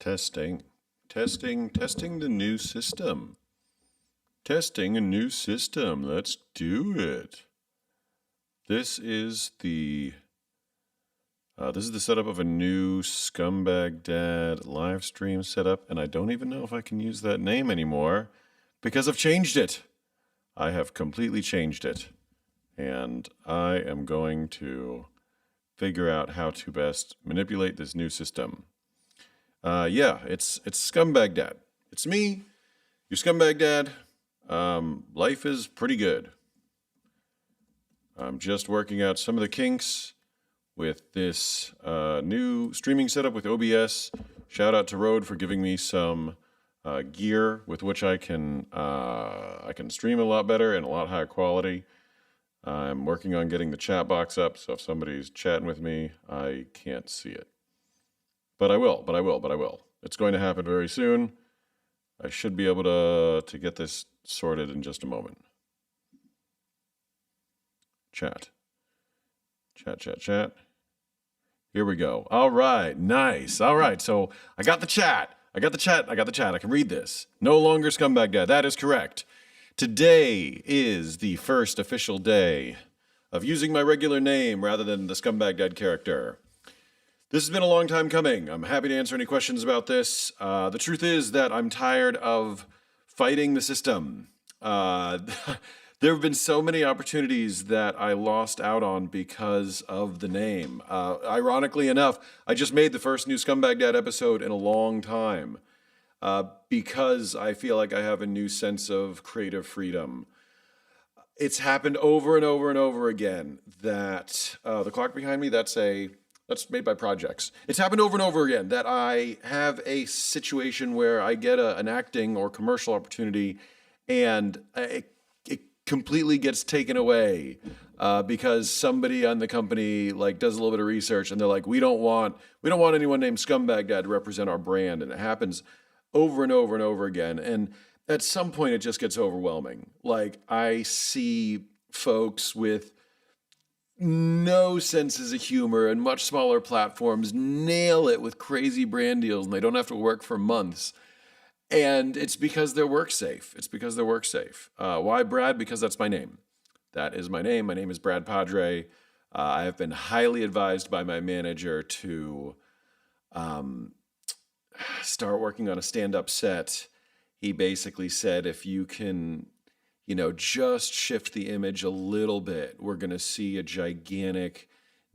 Testing, testing the new system. Testing a new system. Let's do it. This is the setup of a new Scumbag Dad live stream setup, and I don't even know if I can use that name anymore because I've changed it. I have completely changed it, and I am going to figure out how to best manipulate this new system. It's Scumbag Dad. It's me, your Scumbag Dad. Life is pretty good. I'm just working out some of the kinks with this new streaming setup with OBS. Shout out to Rode for giving me some gear with which I can stream a lot better and a lot higher quality. I'm working on getting the chat box up, so if somebody's chatting with me, I can't see it. But I will. It's going to happen very soon. I should be able to get this sorted in just a moment. Chat. Here we go. All right, nice. All right, so I got the chat. I can read this. No longer Scumbag Dad. That is correct. Today is the first official day of using my regular name rather than the Scumbag Dad character. This has been a long time coming. I'm happy to answer any questions about this. The truth is that I'm tired of fighting the system. There have been so many opportunities that I lost out on because of the name. Ironically enough, I just made the first new Scumbag Dad episode in a long time because I feel like I have a new sense of creative freedom. It's happened over and over again that the clock behind me, that's made by projects. It's happened over and over again that I have a situation where I get an acting or commercial opportunity and it completely gets taken away because somebody on the company does a little bit of research and they're like, we don't want anyone named Scumbag Dad to represent our brand. And it happens over and over again. And at some point it just gets overwhelming. I see folks with no senses of humor and much smaller platforms nail it with crazy brand deals and they don't have to work for months. And it's because they're work safe. Why Brad? Because that's my name. That is my name. My name is Brad Padre. I have been highly advised by my manager to start working on a stand-up set. He basically said, if you can just shift the image a little bit, we're going to see a gigantic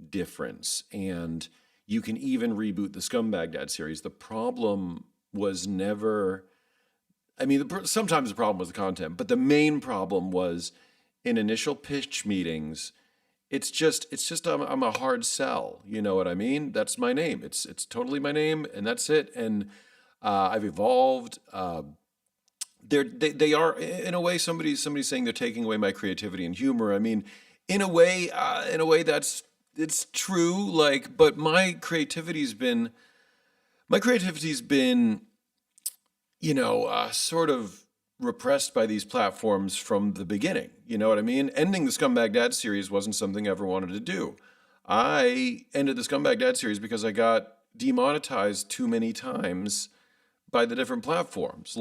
difference. And you can even reboot the Scumbag Dad series. The problem was never, sometimes the problem was the content, but the main problem was in initial pitch meetings, it's just I'm a hard sell. You know what I mean? That's my name. It's totally my name, and that's it. And I've evolved. They are in a way. Somebody's saying they're taking away my creativity and humor. In a way it's true. But my creativity's been, sort of repressed by these platforms from the beginning. You know what I mean? Ending the Scumbag Dad series wasn't something I ever wanted to do. I ended the Scumbag Dad series because I got demonetized too many times by the different platforms.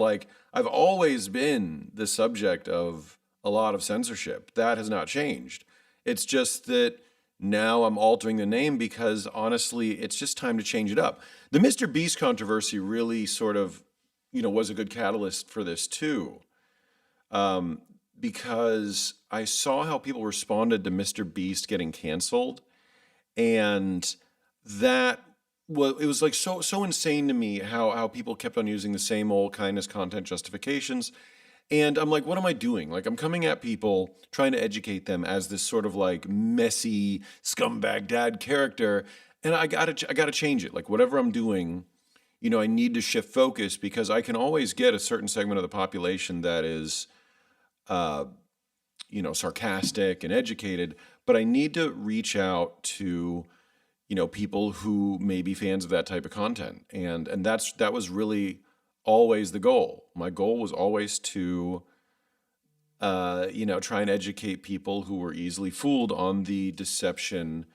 I've always been the subject of a lot of censorship. That has not changed. It's just that now I'm altering the name because honestly, it's just time to change it up. The Mr. Beast controversy really sort of, was a good catalyst for this too. Because I saw how people responded to Mr. Beast getting canceled. And that it was so insane to me how people kept on using the same old kindness content justifications. And I'm like, what am I doing? I'm coming at people, trying to educate them as this sort of messy Scumbag Dad character. And I gotta change it. Whatever I'm doing, I need to shift focus because I can always get a certain segment of the population that is, sarcastic and educated, but I need to reach out to people who may be fans of that type of content. And that was really always the goal. My goal was always to, try and educate people who were easily fooled on the deception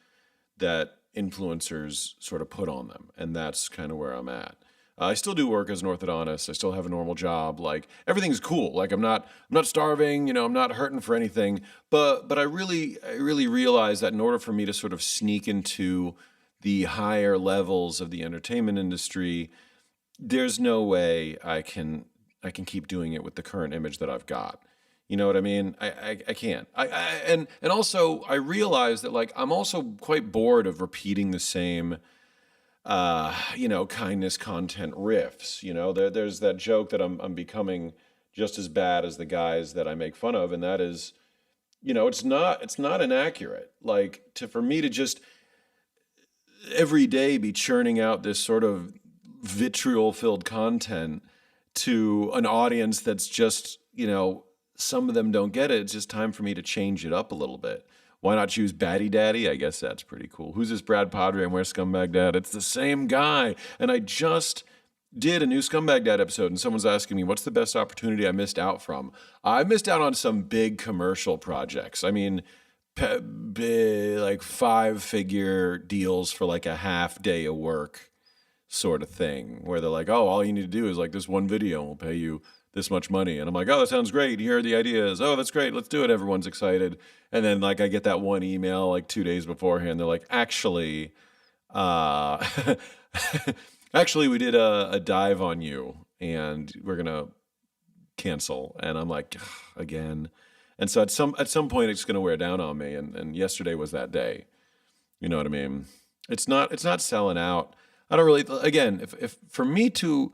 that influencers sort of put on them. And that's kind of where I'm at. I still do work as an orthodontist. I still have a normal job. Like everything's cool. Like I'm not starving. I'm not hurting for anything. But I really realize that in order for me to sort of sneak into the higher levels of the entertainment industry, there's no way I can keep doing it with the current image that I've got. You know what I mean? I can't. And also I realize that like I'm also quite bored of repeating the same kindness content riffs. There's that joke that I'm becoming just as bad as the guys that I make fun of, and that is, it's not inaccurate. Like for me to just every day be churning out this sort of vitriol filled content to an audience that's just, some of them don't get it. It's just time for me to change it up a little bit. Why not choose Batty Daddy? I guess that's pretty cool. Who's this Brad Padre and where's Scumbag Dad? It's the same guy. And I just did a new Scumbag Dad episode, and someone's asking me, what's the best opportunity I missed out from? I missed out on some big commercial projects. I mean, big, like 5-figure deals for like a half day of work sort of thing, where they're like, oh, all you need to do is like this one video and we'll pay you this much money. And I'm like, oh, that sounds great. Here are the ideas. Oh, that's great. Let's do it. Everyone's excited. And then like I get that one email like 2 days beforehand. They're like, actually, actually, we did a dive on you and we're gonna cancel. And I'm like, "Ugh, again." And so at some point it's gonna wear down on me. And yesterday was that day. You know what I mean? It's not selling out. I don't really, again, if for me to,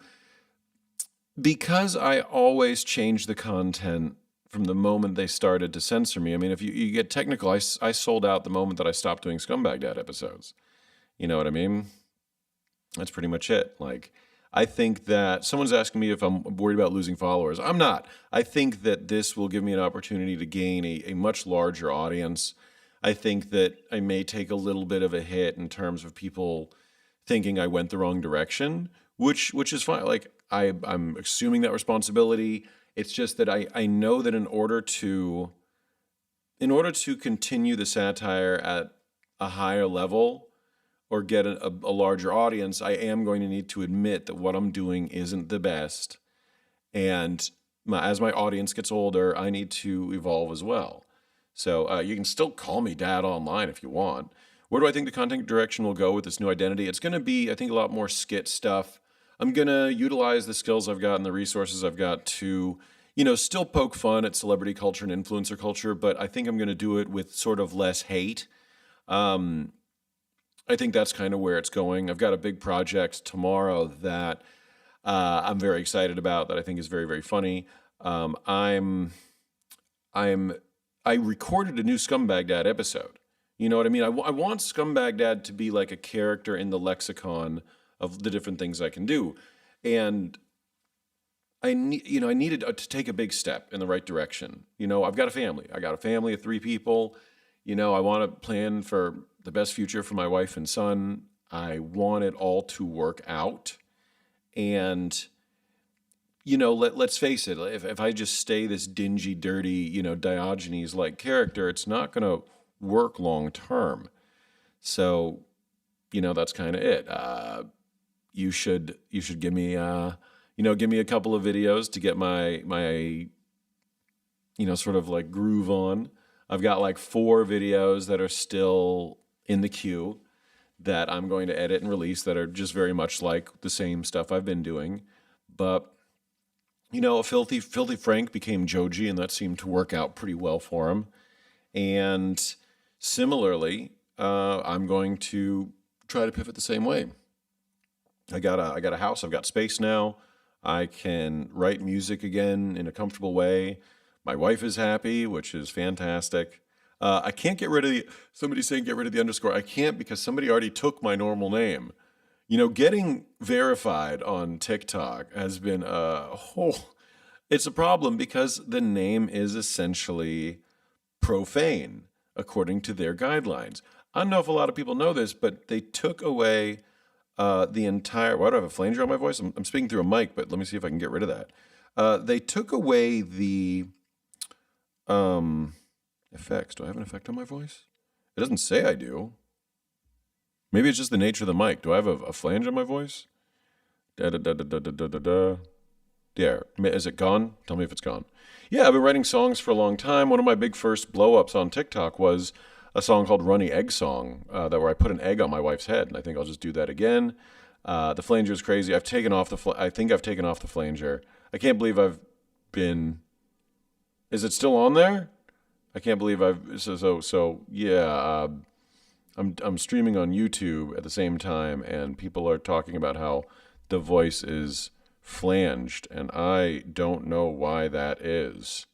because I always change the content from the moment they started to censor me. I mean, if you get technical, I sold out the moment that I stopped doing Scumbag Dad episodes. You know what I mean? That's pretty much it. Like, I think that someone's asking me if I'm worried about losing followers. I'm not. I think that this will give me an opportunity to gain a much larger audience. I think that I may take a little bit of a hit in terms of people thinking I went the wrong direction, which is fine. Like I'm assuming that responsibility. It's just that I know that in order to continue the satire at a higher level or get a larger audience, I am going to need to admit that what I'm doing isn't the best. And as my audience gets older, I need to evolve as well. So you can still call me Dad online if you want. Where do I think the content direction will go with this new identity? It's going to be, I think, a lot more skit stuff. I'm going to utilize the skills I've got and the resources I've got to, still poke fun at celebrity culture and influencer culture, but I think I'm going to do it with sort of less hate. I think that's kind of where it's going. I've got a big project tomorrow that I'm very excited about that I think is very, very funny. I'm I recorded a new Scumbag Dad episode. You know what I mean? I want Scumbag Dad to be like a character in the lexicon of the different things I can do. And I needed to take a big step in the right direction. I've got a family. I got a family of 3 people. I want to plan for the best future for my wife and son. I want it all to work out. And, let's face it, if I just stay this dingy, dirty, Diogenes-like character, it's not going to work long term. So, that's kind of it. You should give me, give me a couple of videos to get my sort of like groove on. I've got like 4 videos that are still in the queue that I'm going to edit and release that are just very much like the same stuff I've been doing. But, Filthy Frank became Joji, and that seemed to work out pretty well for him. And similarly, I'm going to try to pivot the same way. I got a house. I've got space now. I can write music again in a comfortable way. My wife is happy, which is fantastic. I can't get rid of somebody's saying get rid of the underscore. I can't because somebody already took my normal name. Getting verified on TikTok has been it's a problem because the name is essentially profane according to their guidelines. I don't know if a lot of people know this, but they took away the entire. Why do I have a flanger on my voice? I'm speaking through a mic, but let me see if I can get rid of that. They took away the effects. Do I have an effect on my voice? It doesn't say I do. Maybe it's just the nature of the mic. Do I have a flange on my voice? Da, da, da, da, da, da, da, da. There. Is it gone? Tell me if it's gone. Yeah, I've been writing songs for a long time. One of my big first blow ups on TikTok was a song called Runny Egg Song, that where I put an egg on my wife's head. And I think I'll just do that again. The flanger is crazy. I've taken off I think I've taken off the flanger. I can't believe I've been. Is it still on there? I can't believe yeah. I'm streaming on YouTube at the same time, and people are talking about how the voice is flanged, and I don't know why that is.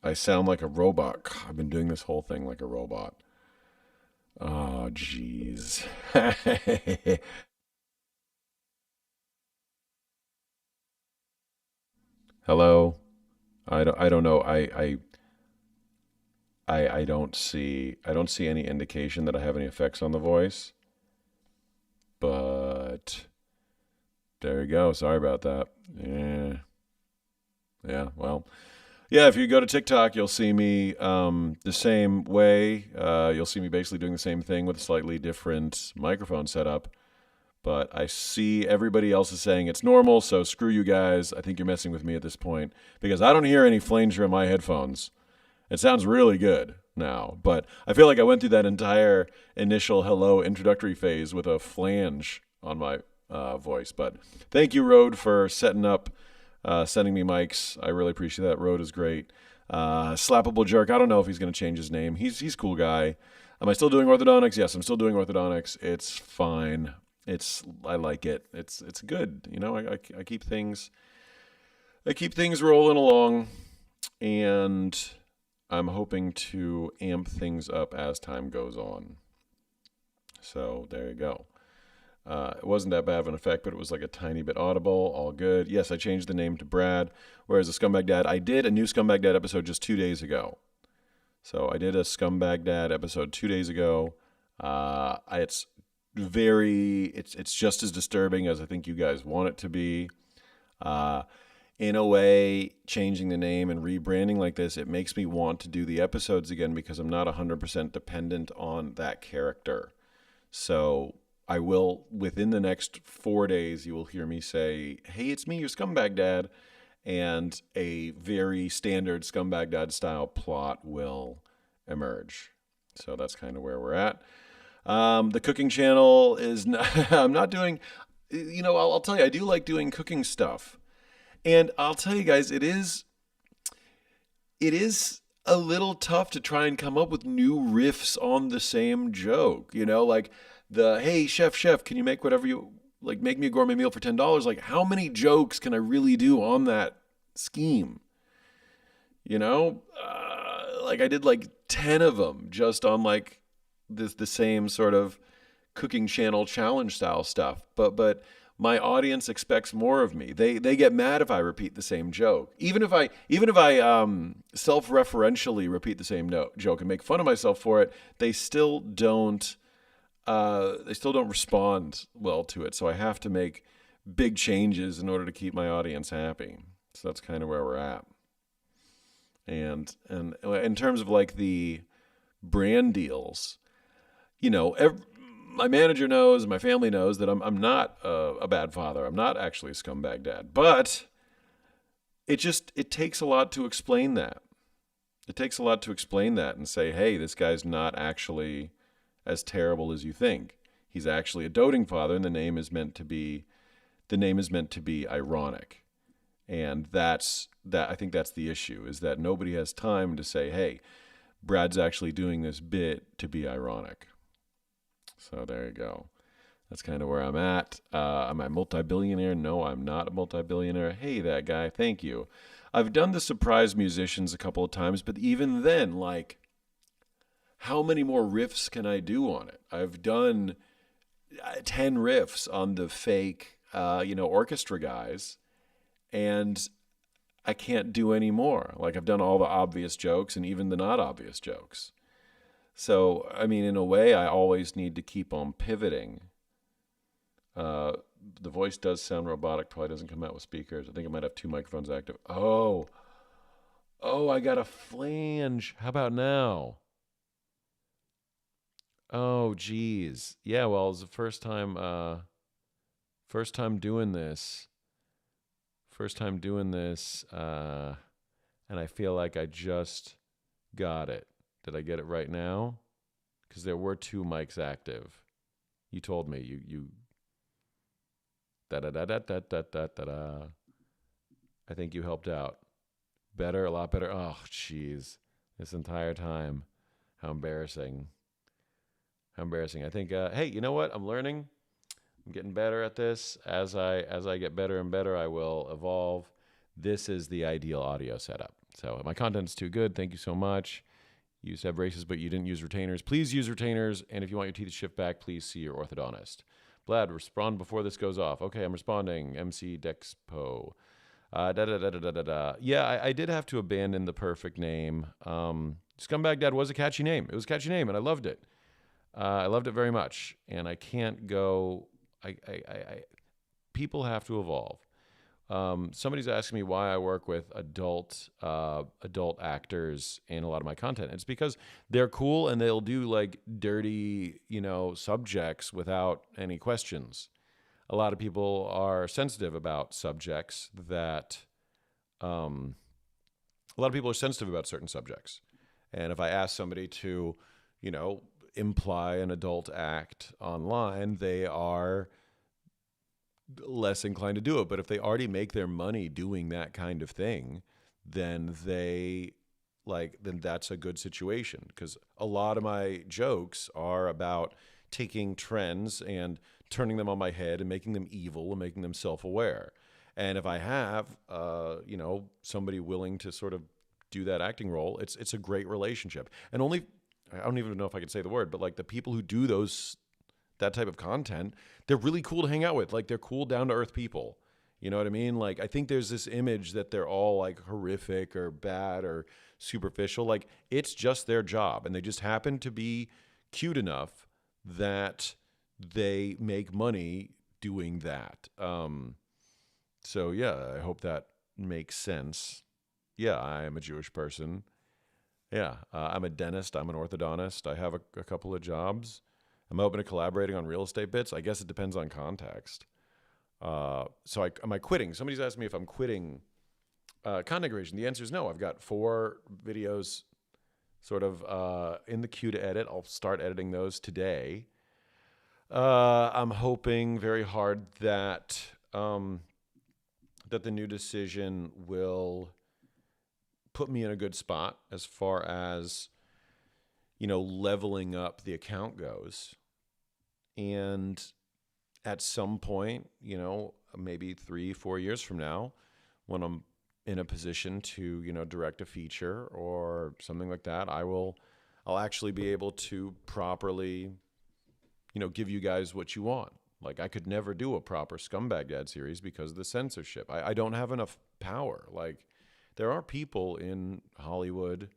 I sound like a robot. I've been doing this whole thing like a robot. Oh, jeez. Hello. I don't know. I don't see any indication that I have any effects on the voice, but there you go. Sorry about that. Yeah. Yeah. Well, yeah. If you go to TikTok, you'll see me the same way. You'll see me basically doing the same thing with a slightly different microphone setup. But I see everybody else is saying it's normal, so screw you guys. I think you're messing with me at this point because I don't hear any flanger in my headphones. It sounds really good now, but I feel like I went through that entire initial hello introductory phase with a flange on my voice. But thank you, Rode, for setting up, sending me mics. I really appreciate that. Rode is great. Slappable Jerk. I don't know if he's going to change his name. He's a cool guy. Am I still doing orthodontics? Yes, I'm still doing orthodontics. It's fine. I like it. It's good. I keep things rolling along, and I'm hoping to amp things up as time goes on. So there you go. It wasn't that bad of an effect, but it was like a tiny bit audible. All good. Yes, I changed the name to Brad. Whereas the Scumbag Dad, I did a new Scumbag Dad episode just 2 days ago. So I did a Scumbag Dad episode 2 days ago. It's just as disturbing as I think you guys want it to be. In a way, changing the name and rebranding like this, it makes me want to do the episodes again because I'm not 100% dependent on that character. So I will, within the next 4 days, you will hear me say, "Hey, it's me, your Scumbag Dad," and a very standard Scumbag Dad style plot will emerge. So that's kind of where we're at. The cooking channel is not, I'm not doing, I'll tell you, I do like doing cooking stuff. And I'll tell you guys, it is a little tough to try and come up with new riffs on the same joke. Like hey chef, can you make whatever you like? Make me a gourmet meal for $10. Like, how many jokes can I really do on that scheme? Like I did like 10 of them just on like the same sort of cooking channel challenge style stuff. But my audience expects more of me. They get mad if I repeat the same joke. Even if I self-referentially repeat the same joke and make fun of myself for it, they still don't respond well to it. So I have to make big changes in order to keep my audience happy. So that's kind of where we're at. And in terms of like the brand deals, my manager knows, my family knows that I'm not a bad father. I'm not actually a scumbag dad. But it takes a lot to explain that. It takes a lot to explain that and say, hey, this guy's not actually as terrible as you think. He's actually a doting father, and the name is meant to be ironic. And I think that's the issue, is that nobody has time to say, hey, Brad's actually doing this bit to be ironic. So there you go. That's kind of where I'm at. Am I a multi-billionaire? No, I'm not a multi-billionaire. Hey, that guy, thank you. I've done the surprise musicians a couple of times, but even then, like, how many more riffs can I do on it? I've done 10 riffs on the fake, orchestra guys, and I can't do any more. Like, I've done all the obvious jokes and even the not obvious jokes. So, I mean, in a way, I always need to keep on pivoting. The voice does sound robotic, probably doesn't come out with speakers. I think I might have two microphones active. Oh, I got a flange. How about now? Oh, geez. Yeah, well, it was the first time First time doing this. And I feel like I just got it. Did I get it right now? Because there were 2 mics active. You told me. You da da da da da da da da da. I think you helped out. Better, a lot better. Oh, jeez. This entire time. How embarrassing. How embarrassing. I think, hey, you know what? I'm learning. I'm getting better at this. As I get better and better, I will evolve. This is the ideal audio setup. So my content's too good. Thank you so much. You used to have braces, but you didn't use retainers. Please use retainers. And if you want your teeth to shift back, please see your orthodontist. Vlad, respond before this goes off. Okay, I'm responding. MC Dexpo. Yeah, I did have to abandon the perfect name. Scumbag Dad was a catchy name. It was a catchy name, and I loved it. I loved it very much. And I can't go. People have to evolve. Somebody's asking me why I work with adult actors in a lot of my content. It's because they're cool and they'll do like dirty, subjects without any questions. A lot of people are sensitive about subjects that, a lot of people are sensitive about certain subjects. And if I ask somebody to, imply an adult act online, they are less inclined to do it. But if they already make their money doing that kind of thing, then then that's a good situation. Because a lot of my jokes are about taking trends and turning them on my head and making them evil and making them self-aware. And if I have, somebody willing to sort of do that acting role, it's a great relationship. And I don't even know if I could say the word, but like the people who do that type of content, they're really cool to hang out with. Like they're cool, down to earth people. You know what I mean? Like I think there's this image that they're all like horrific or bad or superficial. Like it's just their job, and they just happen to be cute enough that they make money doing that. So yeah, I hope that makes sense. Yeah, I am a Jewish person. Yeah, I'm a dentist. I'm an orthodontist. I have a couple of jobs. I'm open to collaborating on real estate bits. I guess it depends on context. Am I quitting? Somebody's asked me if I'm quitting content creation. The answer is no. I've got 4 videos sort of in the queue to edit. I'll start editing those today. I'm hoping very hard that the new decision will put me in a good spot as far as leveling up the account goes. And at some point, maybe 3-4 years from now, when I'm in a position to, direct a feature or something like that, I'll actually be able to properly, give you guys what you want. Like I could never do a proper Scumbag Dad series because of the censorship. I don't have enough power. Like there are people in Hollywood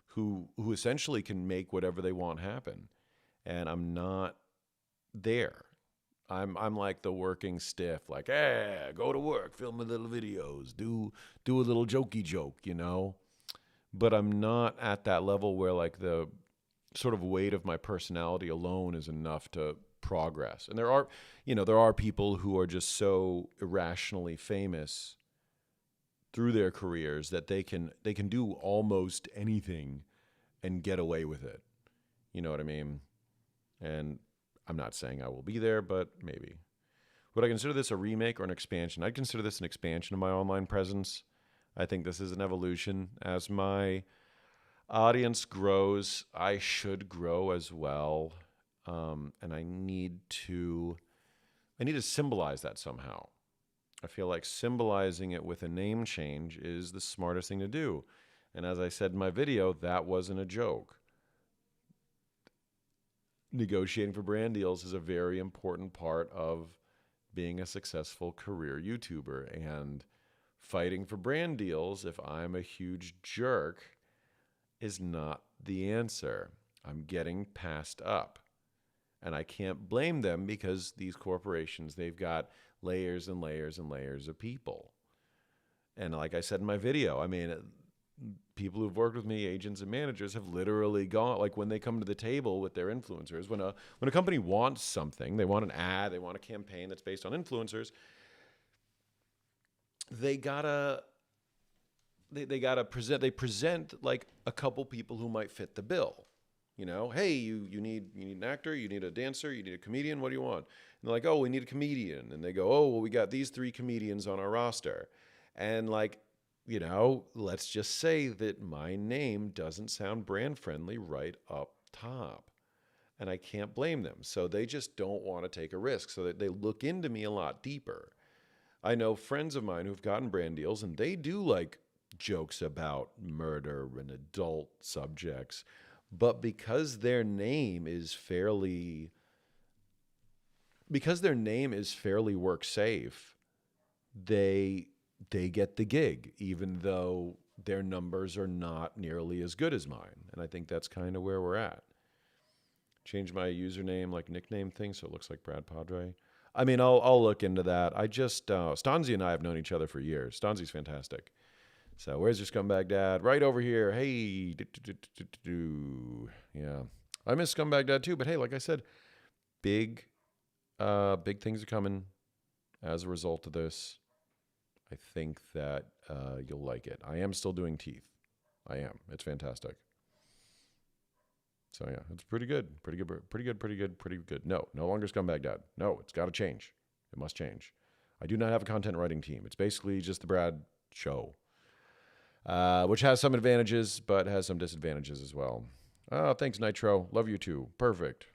who essentially can make whatever they want happen. And I'm not there. I'm like the working stiff, like, hey, go to work, film a little videos, do a little jokey joke, But I'm not at that level where like the sort of weight of my personality alone is enough to progress. And there are people who are just so irrationally famous through their careers that they can do almost anything and get away with it. You know what I mean? And I'm not saying I will be there, but maybe. Would I consider this a remake or an expansion? I'd consider this an expansion of my online presence. I think this is an evolution. As my audience grows, I should grow as well. And I need to symbolize that somehow. I feel like symbolizing it with a name change is the smartest thing to do. And as I said in my video, that wasn't a joke. Negotiating for brand deals is a very important part of being a successful career YouTuber. And fighting for brand deals, if I'm a huge jerk, is not the answer. I'm getting passed up. And I can't blame them because these corporations, they've got layers and layers and layers of people. And like I said in my video, I mean, people who've worked with me, agents and managers, have literally gone, like when they come to the table with their influencers, when a company wants something, they want an ad, they want a campaign that's based on influencers, they gotta they gotta present like a couple people who might fit the bill. Hey, you need an actor, you need a dancer, you need a comedian. What do you want? And they're like, oh, we need a comedian. And they go, oh, well, we got these 3 comedians on our roster, and like, let's just say that my name doesn't sound brand friendly right up top, and I can't blame them. So they just don't want to take a risk. So that they look into me a lot deeper. I know friends of mine who've gotten brand deals, and they do like jokes about murder and adult subjects, but because their name is fairly work safe, they get the gig, even though their numbers are not nearly as good as mine. And I think that's kind of where we're at. Change my username, like nickname thing, so it looks like Brad Padre. I mean, I'll look into that. I just Stanzi and I have known each other for years. Stanzi's fantastic. So where's your scumbag dad? Right over here. Hey, yeah, I miss scumbag dad too. But hey, like I said, big things are coming as a result of this. I think that you'll like it. I am still doing teeth. I am. It's fantastic. So yeah, it's pretty good. No longer scumbag dad. No, it's got to change. It must change. I do not have a content writing team. It's basically just the Brad show. Which has some advantages, but has some disadvantages as well. Oh, thanks, Nitro. Love you too. Perfect.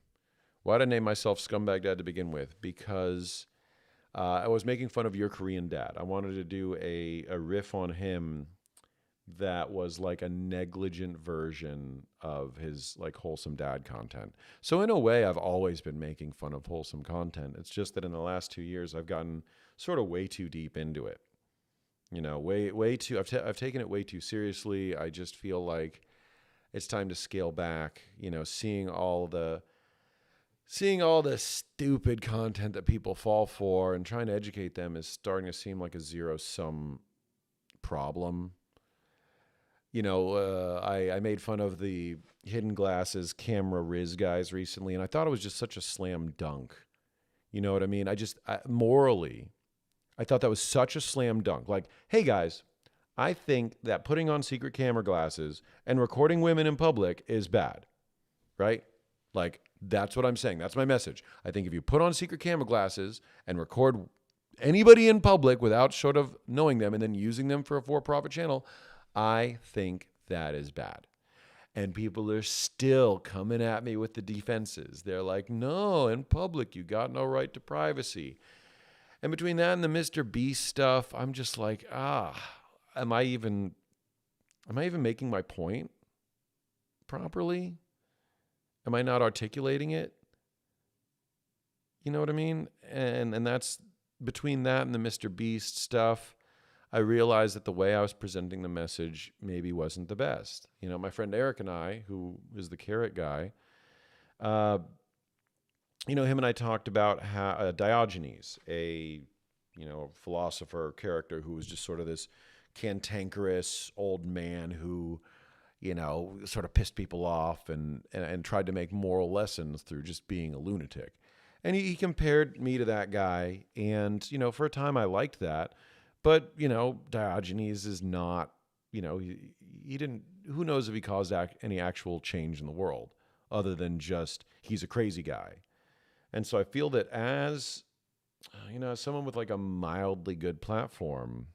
Why did I name myself Scumbag Dad to begin with? Because I was making fun of your Korean dad. I wanted to do a riff on him that was like a negligent version of his like wholesome dad content. So in a way, I've always been making fun of wholesome content. It's just that in the last 2 years, I've gotten sort of way too deep into it. Way too. I've taken it way too seriously. I just feel like it's time to scale back. Seeing all the stupid content that people fall for and trying to educate them is starting to seem like a zero-sum problem. I made fun of the hidden glasses camera Riz guys recently, and I thought it was just such a slam dunk. You know what I mean? Morally, I thought that was such a slam dunk. Like, hey guys, I think that putting on secret camera glasses and recording women in public is bad, right? Like, that's what I'm saying. That's my message. I think if you put on secret camera glasses and record anybody in public without sort of knowing them and then using them for a for-profit channel, I think that is bad. And people are still coming at me with the defenses. They're like, no, in public, you got no right to privacy. And between that and the Mr. Beast stuff, I'm just like, am I even making my point properly? Am I not articulating it? You know what I mean? And that's between that and the Mr. Beast stuff, I realized that the way I was presenting the message maybe wasn't the best. My friend Eric and I, who is the carrot guy, him and I talked about how Diogenes, a philosopher character who was just sort of this cantankerous old man who, sort of pissed people off and tried to make moral lessons through just being a lunatic. And he compared me to that guy. And, for a time I liked that. But, Diogenes is not, he didn't, who knows if he caused any actual change in the world other than just he's a crazy guy. And so I feel that as someone with like a mildly good platform,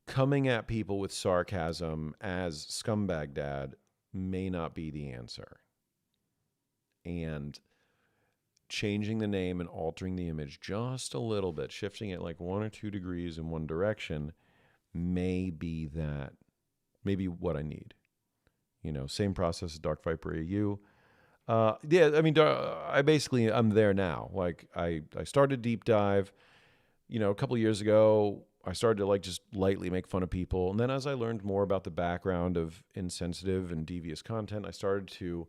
coming at people with sarcasm as Scumbag Dad may not be the answer. And changing the name and altering the image just a little bit, shifting it like 1 or 2 degrees in one direction, may be what I need. Same process as Dark Viper AU. I'm there now. Like I started Deep Dive, a couple of years ago. I started to like just lightly make fun of people. And then as I learned more about the background of insensitive and devious content, I started to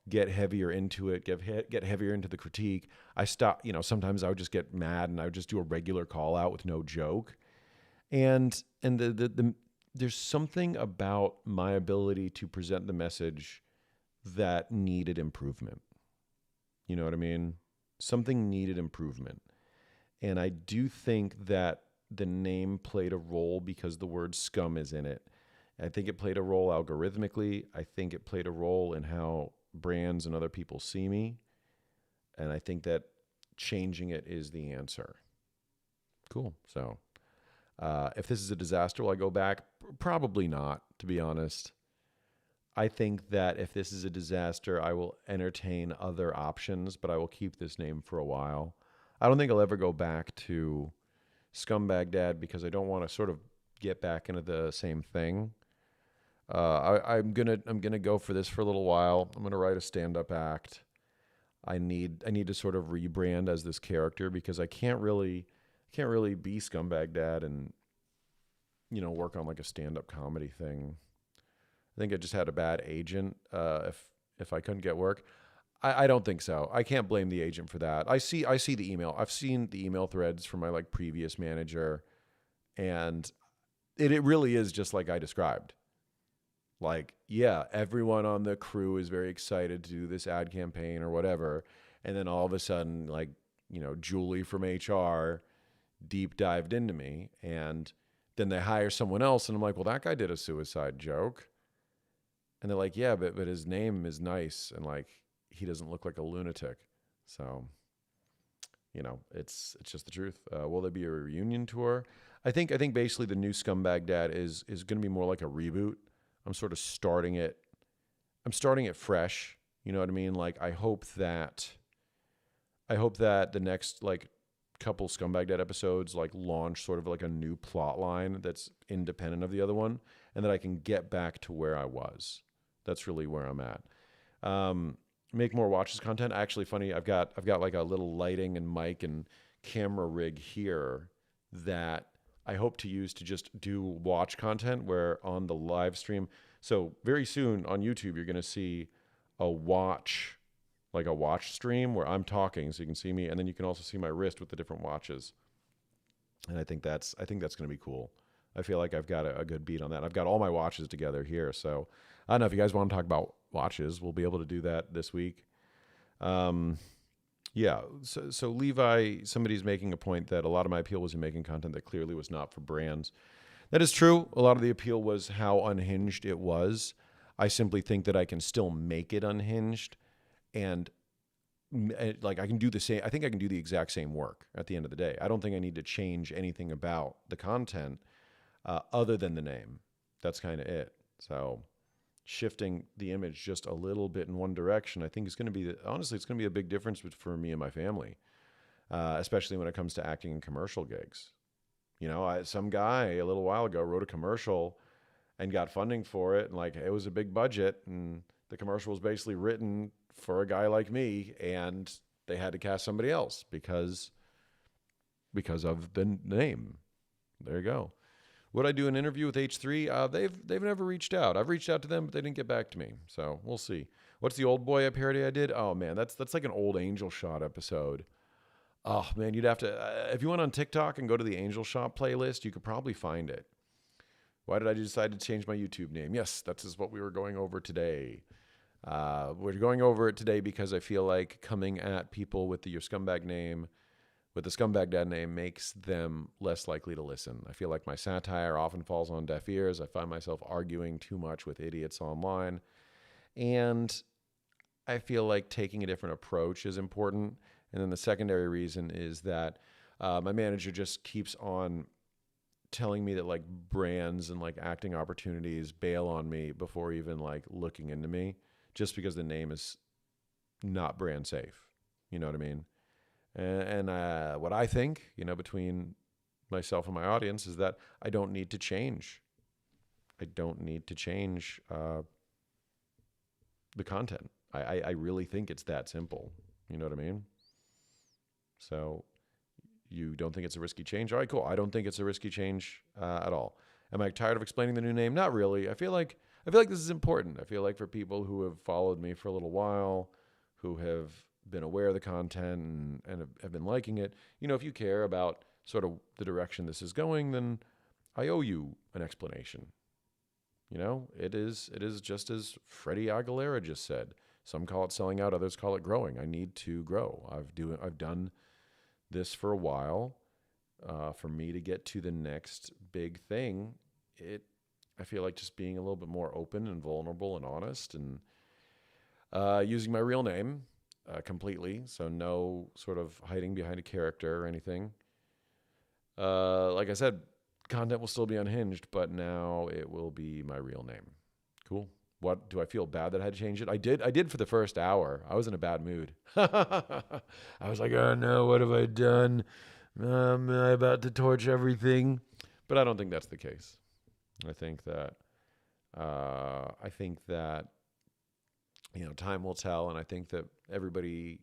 get heavier into it, get heavier into the critique. I stopped, sometimes I would just get mad and I would just do a regular call out with no joke. And the there's something about my ability to present the message that needed improvement. You know what I mean? Something needed improvement. And I do think that the name played a role because the word scum is in it. I think it played a role algorithmically. I think it played a role in how brands and other people see me. And I think that changing it is the answer. Cool. So if this is a disaster, will I go back? Probably not, to be honest. I think that if this is a disaster, I will entertain other options, but I will keep this name for a while. I don't think I'll ever go back to Scumbag Dad because I don't want to sort of get back into the same thing. I'm gonna go for this for a little while. I'm gonna write a stand-up act. I need to sort of rebrand as this character because I can't really be Scumbag Dad and work on like a stand-up comedy thing. I think I just had a bad agent. If I couldn't get work, I don't think so. I can't blame the agent for that. I see the email. I've seen the email threads from my like previous manager, and it really is just like I described. Like, yeah, everyone on the crew is very excited to do this ad campaign or whatever, and then all of a sudden, like, Julie from HR deep dived into me, and then they hire someone else, and I'm like, well, that guy did a suicide joke. And they're like, yeah, but his name is nice, and like he doesn't look like a lunatic. So, it's just the truth. Will there be a reunion tour? I think basically the new Scumbag Dad is going to be more like a reboot. I'm sort of starting it. I'm starting it fresh. You know what I mean? Like I hope that the next like couple Scumbag Dad episodes like launch sort of like a new plot line that's independent of the other one, and that I can get back to where I was. That's really where I'm at. Make more watches content. Actually, funny. I've got like a little lighting and mic and camera rig here that I hope to use to just do watch content. Where on the live stream, so very soon on YouTube, you're going to see a watch stream where I'm talking, so you can see me, and then you can also see my wrist with the different watches. And I think that's going to be cool. I feel like I've got a good beat on that. I've got all my watches together here, so I don't know if you guys want to talk about watches. We'll be able to do that this week. Yeah. So Levi, somebody's making a point that a lot of my appeal was in making content that clearly was not for brands. That is true. A lot of the appeal was how unhinged it was. I simply think that I can still make it unhinged, and like I can do the same. I think I can do the exact same work at the end of the day. I don't think I need to change anything about the content other than the name. That's kind of it. So shifting the image just a little bit in one direction, I think is going to be, honestly, it's going to be a big difference for me and my family, especially when it comes to acting in commercial gigs. Some guy a little while ago wrote a commercial and got funding for it, and like it was a big budget, and the commercial was basically written for a guy like me, and they had to cast somebody else because of the name. There you go. Would I do an interview with H3? They've never reached out. I've reached out to them, but they didn't get back to me. So we'll see. What's the Old Boy parody I did? Oh man, that's like an old Angel Shot episode. Oh man, you'd have to if you went on TikTok and go to the Angel Shot playlist, you could probably find it. Why did I decide to change my YouTube name? Yes, that is what we were going over today. We're going over it today because I feel like coming at people with your scumbag name, with the Scumbag Dad name, makes them less likely to listen. I feel like my satire often falls on deaf ears. I find myself arguing too much with idiots online. And I feel like taking a different approach is important. And then the secondary reason is that my manager just keeps on telling me that like brands and like acting opportunities bail on me before even like looking into me, just because the name is not brand safe. You know what I mean? And what I think, between myself and my audience, is that I don't need to change. I don't need to change the content. I really think it's that simple. You know what I mean? So you don't think it's a risky change? All right, cool. I don't think it's a risky change at all. Am I tired of explaining the new name? Not really. I feel like this is important. I feel like for people who have followed me for a little while, who have been aware of the content and have been liking it, if you care about sort of the direction this is going, then I owe you an explanation. It is just as Freddie Aguilera just said. Some call it selling out, others call it growing. I need to grow. I've done this for a while. For me to get to the next big thing, I feel like just being a little bit more open and vulnerable and honest, and using my real name completely. So no sort of hiding behind a character or anything. Like I said, content will still be unhinged, but now it will be my real name. Cool. What, do I feel bad that I had to change it? I did for the first hour. I was in a bad mood. I was like, oh no, what have I done? Am I about to torch everything? But I don't think that's the case. I think that time will tell, and I think that everybody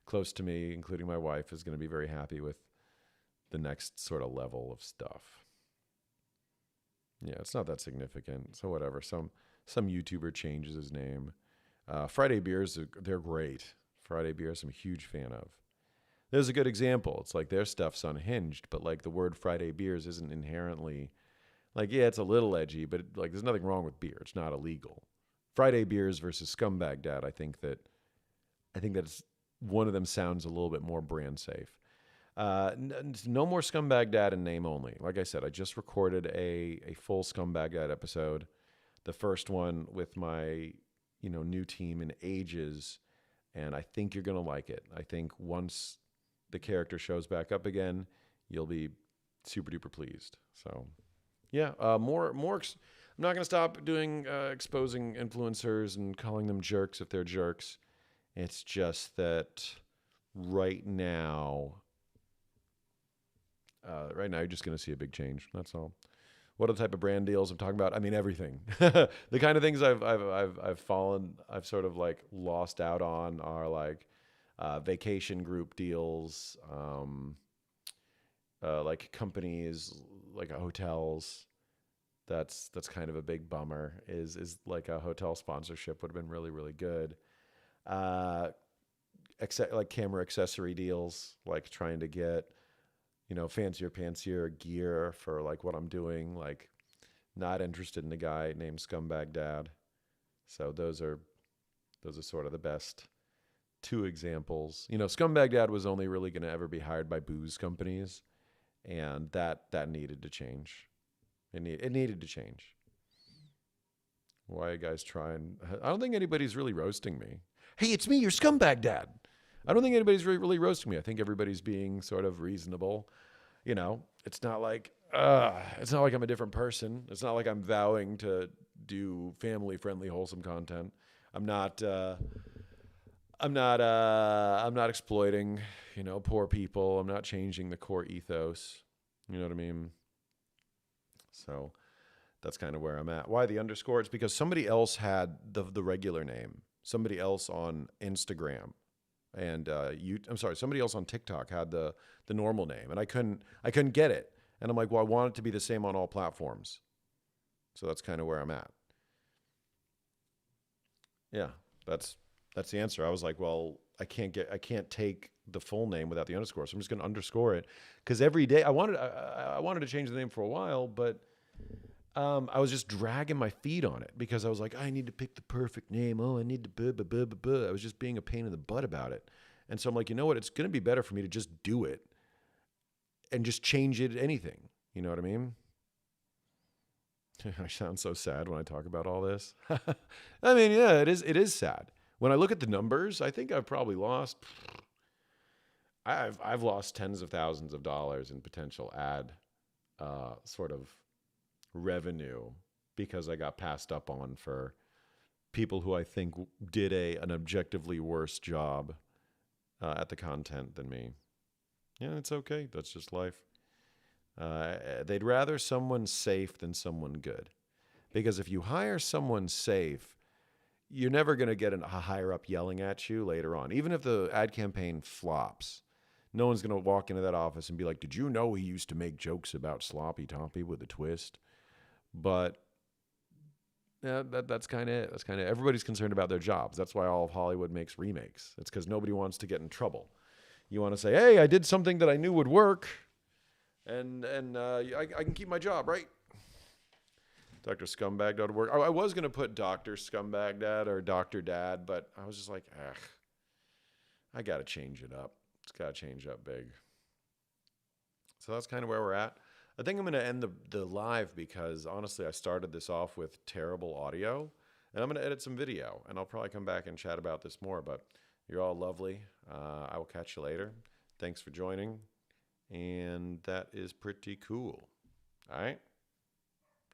close to me, including my wife, is going to be very happy with the next sort of level of stuff. Yeah, it's not that significant. So whatever. Some YouTuber changes his name. Friday Beers, they're great. Friday Beers, I'm a huge fan of. There's a good example. It's like their stuff's unhinged, but like the word Friday Beers isn't inherently like, yeah, it's a little edgy, but like there's nothing wrong with beer. It's not illegal. Friday Beers versus Scumbag Dad, I think that's one of them sounds a little bit more brand safe. No more Scumbag Dad in name only. Like I said, I just recorded a full Scumbag Dad episode, the first one with my new team in ages, and I think you're gonna like it. I think once the character shows back up again, you'll be super duper pleased. So yeah, more. I'm not gonna stop doing exposing influencers and calling them jerks if they're jerks. It's just that right now you're just going to see a big change. That's all. What are the type of brand deals I'm talking about? I mean, everything. The kind of things I've sort of like lost out on are like vacation group deals, like companies, like hotels. That's kind of a big bummer. Is like a hotel sponsorship would have been really, really good. Like camera accessory deals, like trying to get fancier gear for like what I'm doing. Like, not interested in a guy named Scumbag Dad. So those are sort of the best two examples. Scumbag Dad was only really going to ever be hired by booze companies, and that needed to change. It needed to change. Why are you guys trying? I don't think anybody's really roasting me. Hey, it's me, your Scumbag Dad. I don't think anybody's really roasting me. I think everybody's being sort of reasonable. It's not like I'm a different person. It's not like I'm vowing to do family-friendly, wholesome content. I'm not exploiting, poor people. I'm not changing the core ethos. You know what I mean? So that's kind of where I'm at. Why the underscore? It's because somebody else had the regular name. Somebody else on Instagram and somebody else on TikTok had the normal name, and I couldn't get it. And I'm like, well, I want it to be the same on all platforms. So that's kind of where I'm at. Yeah, that's the answer. I was like, well, I can't take the full name without the underscore, so I'm just going to underscore it, because every day I wanted to change the name for a while, but I was just dragging my feet on it because I was like, I need to pick the perfect name. Oh, I need to I was just being a pain in the butt about it. And so I'm like, you know what? It's going to be better for me to just do it and just change it anything. You know what I mean? I sound so sad when I talk about all this. I mean, yeah, it is sad. When I look at the numbers, I think I've probably lost I've lost tens of thousands of dollars in potential ad sort of revenue because I got passed up on for people who I think did an objectively worse job at the content than me. Yeah, it's okay. That's just life. They'd rather someone safe than someone good, because if you hire someone safe, you're never going to get a higher up yelling at you later on. Even if the ad campaign flops, no one's going to walk into that office and be like, did you know he used to make jokes about Sloppy Toppy with a twist? But yeah, that's kind of it. That's kind of everybody's concerned about their jobs. That's why all of Hollywood makes remakes. It's because nobody wants to get in trouble. You want to say, hey, I did something that I knew would work, and I can keep my job, right? drscumbag.org. I was going to put Dr. Scumbag Dad or Dr. Dad, but I was just like, I got to change it up. It's got to change up big. So that's kind of where we're at. I think I'm going to end the live because honestly, I started this off with terrible audio, and I'm going to edit some video, and I'll probably come back and chat about this more, but you're all lovely. I will catch you later. Thanks for joining, and that is pretty cool. All right?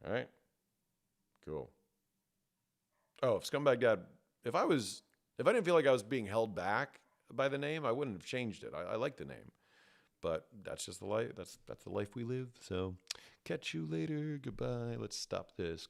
All right? Cool. Oh, if Scumbag Dad, if I didn't feel like I was being held back by the name, I wouldn't have changed it. I like the name. But that's just the life. That's the life we live. So catch you later. Goodbye. Let's stop this.